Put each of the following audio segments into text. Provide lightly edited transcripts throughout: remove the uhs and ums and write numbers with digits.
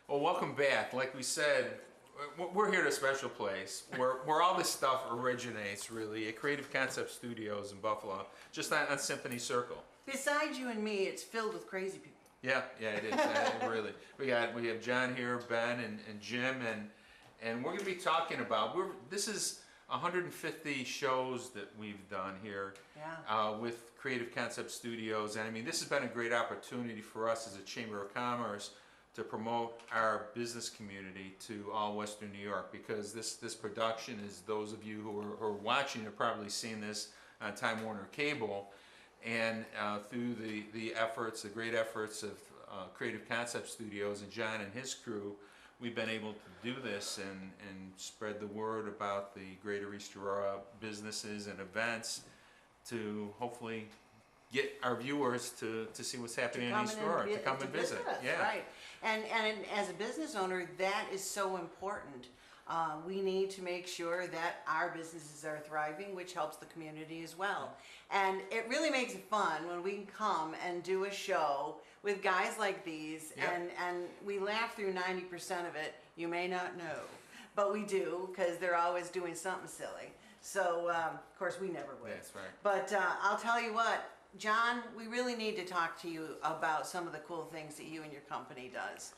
Well, welcome back. Like we said, we're here at a special place where all this stuff originates, really, at Creative Concept Studios in Buffalo, just on Symphony Circle. Besides you and me, it's filled with crazy people. Yeah, it is. Really. We have John here, Ben, and Jim, and we're going to be talking about this is 150 shows that we've done here with Creative Concept Studios, and I mean this has been a great opportunity for us as a Chamber of Commerce to promote our business community to all Western New York, because this production, is those of you who are watching have probably seen this on Time Warner Cable, and through the great efforts of Creative Concept Studios and John and his crew, we've been able to do this and spread the word about the greater East Aurora businesses and events to hopefully get our viewers to see what's happening in East Aurora, to come and visit. Yeah. Right. And as a business owner, that is so important. We need to make sure that our businesses are thriving, which helps the community as well. And it really makes it fun when we can come and do a show with guys like these, and we laugh through 90% of it. You may not know, but we do, because they're always doing something silly. So, of course, we never would. That's right. But I'll tell you what, John, we really need to talk to you about some of the cool things that you and your company does.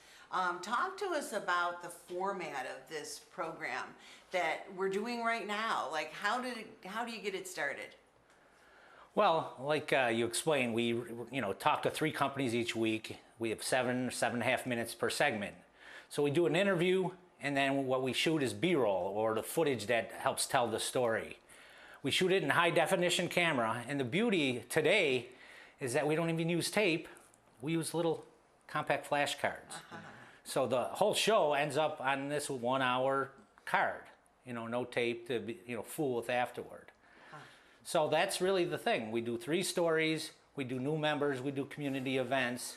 Talk to us about the format of this program that we're doing right now. Like, how do you get it started? Well, like you explained, we talk to 3 companies each week. We have 7.5 minutes per segment. So we do an interview, and then what we shoot is B-roll, or the footage that helps tell the story. We shoot it in high definition camera, and the beauty today is that we don't even use tape. We use little compact flash cards. So the whole show ends up on this 1 hour card, no tape to fool with afterward. So that's really the thing. We do 3 stories, we do new members, we do community events,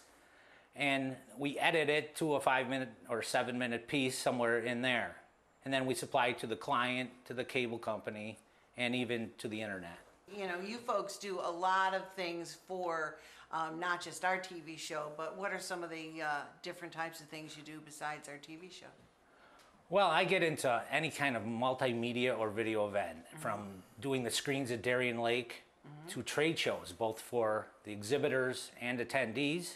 and we edit it to a 5-minute or 7-minute piece somewhere in there. And then we supply it to the client, to the cable company, and even to the internet. You folks do a lot of things for not just our TV show, but what are some of the different types of things you do besides our TV show? Well, I get into any kind of multimedia or video event, from doing the screens at Darien Lake to trade shows, both for the exhibitors and attendees,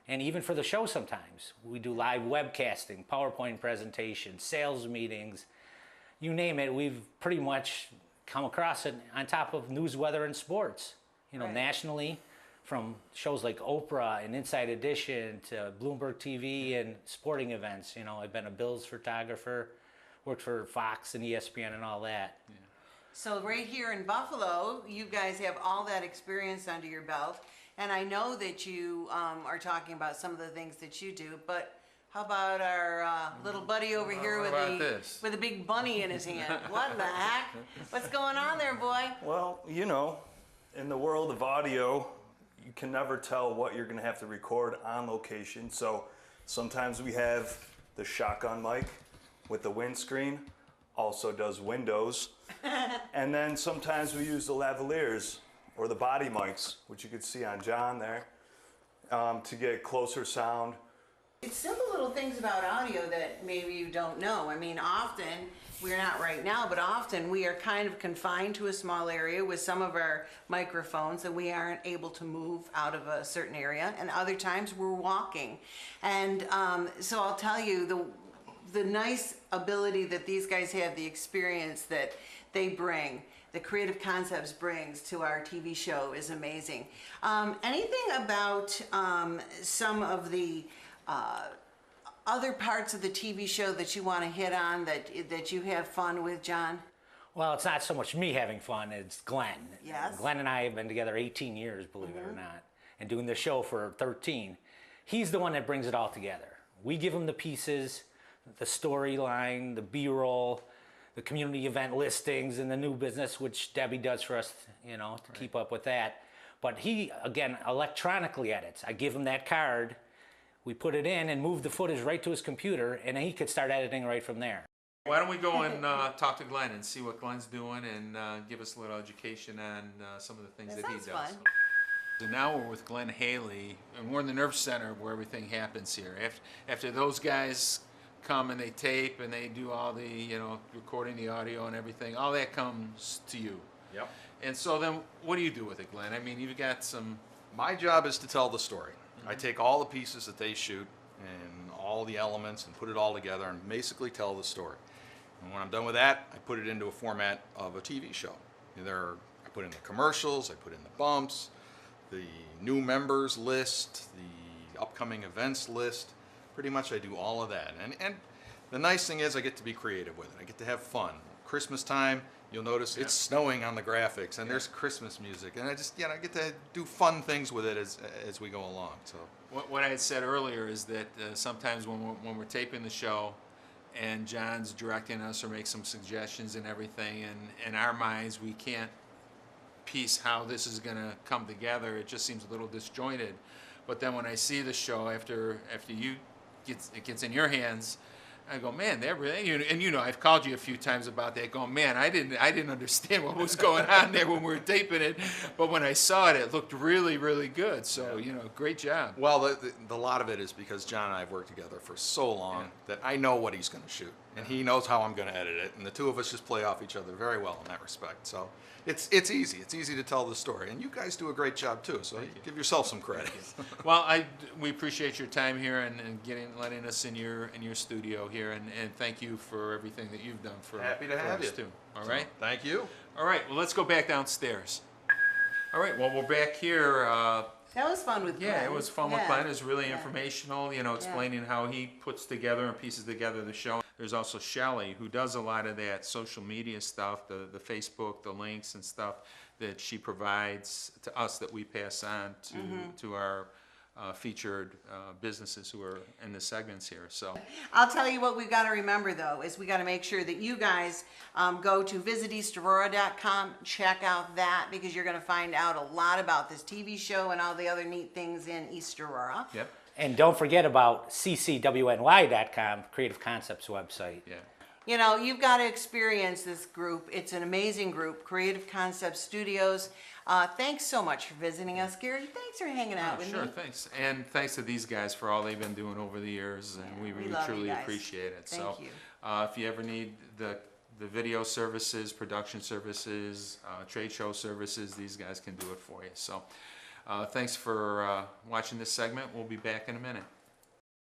and even for the show sometimes. We do live webcasting, PowerPoint presentations, sales meetings, you name it. We've pretty much come across it on top of news, weather, and sports, nationally, from shows like Oprah and Inside Edition to Bloomberg TV and sporting events. I've been a Bills photographer, worked for Fox and ESPN and all that. Yeah. So right here in Buffalo, you guys have all that experience under your belt, and I know that you are talking about some of the things that you do, but how about our little buddy over here with a big bunny in his hand? What the heck? What's going on there, boy? Well, in the world of audio, you can never tell what you're going to have to record on location. So sometimes we have the shotgun mic with the windscreen, also does windows. And then sometimes we use the lavaliers or the body mics, which you can see on John there, to get closer sound. It's simple little things about audio that maybe you don't know. I mean, often, we're not right now, but often we are kind of confined to a small area with some of our microphones, and we aren't able to move out of a certain area, and other times we're walking. And so I'll tell you, the nice ability that these guys have, the experience that they bring, the Creative Concepts brings to our TV show is amazing. Anything about some of the other parts of the TV show that you want to hit on that you have fun with, John? Well, it's not so much me having fun, it's Glenn. Yes. Glenn and I have been together 18 years, believe it or not, and doing the show for 13. He's the one that brings it all together. We give him the pieces, the storyline, the B-roll, the community event listings, and the new business, which Debbie does for us, to keep up with that. But he, again, electronically edits. I give him that card, we put it in and move the footage right to his computer, and he could start editing right from there. Why don't we go and talk to Glenn and see what Glenn's doing, and give us a little education on some of the things that he does. Fun. And now we're with Glenn Haley, and we're in the Nerve Center where everything happens here. After those guys come and they tape and they do all the, you know, recording the audio and everything, all that comes to you. Yep. And so then what do you do with it, Glenn? I mean, you've got some... My job is to tell the story. I take all the pieces that they shoot and all the elements and put it all together and basically tell the story. And when I'm done with that, I put it into a format of a TV show. Either I put in the commercials, I put in the bumps, the new members list, the upcoming events list. Pretty much I do all of that. And the nice thing is I get to be creative with it. I get to have fun. Christmas time, you'll notice it's snowing on the graphics and there's Christmas music. And I just, you know, I get to do fun things with it as we go along. So What I had said earlier is that sometimes when we're taping the show and John's directing us or makes some suggestions and everything, and in our minds we can't piece how this is going to come together. It just seems a little disjointed. But then when I see the show after it gets in your hands, I go, man, they're really, and you know, I've called you a few times about that, going, man, I didn't understand what was going on there when we were taping it, but when I saw it, it looked really, really good. So, you know, great job. well, the lot of it is because John and I have worked together for so long that I know what he's going to shoot, and he knows how I'm going to edit it, and the two of us just play off each other very well in that respect. So it's easy. It's easy to tell the story, and you guys do a great job too. So give yourself some credit. Well, we appreciate your time here and letting us in your studio here, and thank you for everything that you've done for Happy to for have us you. too. All right. Thank you. All right. Well, let's go back downstairs. All right. Well, we're back here. That was fun with Yeah, Glenn. it was fun with Glenn. It was really Yeah. informational, you know, explaining how he puts together and pieces together the show. There's also Shelley, who does a lot of that social media stuff, the Facebook, the links and stuff that she provides to us that we pass on to our featured businesses who are in the segments here. So I'll tell you what we've got to remember though, is we got to make sure that you guys go to visiteastaurora.com, check out that, because you're going to find out a lot about this TV show and all the other neat things in East Aurora. yep, And don't forget about ccwny.com, Creative Concepts website. yeah. You know, you've got to experience this group. It's an amazing group, Creative Concepts Studios. Thanks so much for visiting us, Gary. Thanks for hanging out with Sure, me. thanks. And thanks to these guys for all they've been doing over the years, and we we really love you truly guys. appreciate it. Thank So, you. if you ever need the video services, production services, trade show services, these guys can do it for you. So, thanks for watching this segment. We'll be back in a minute.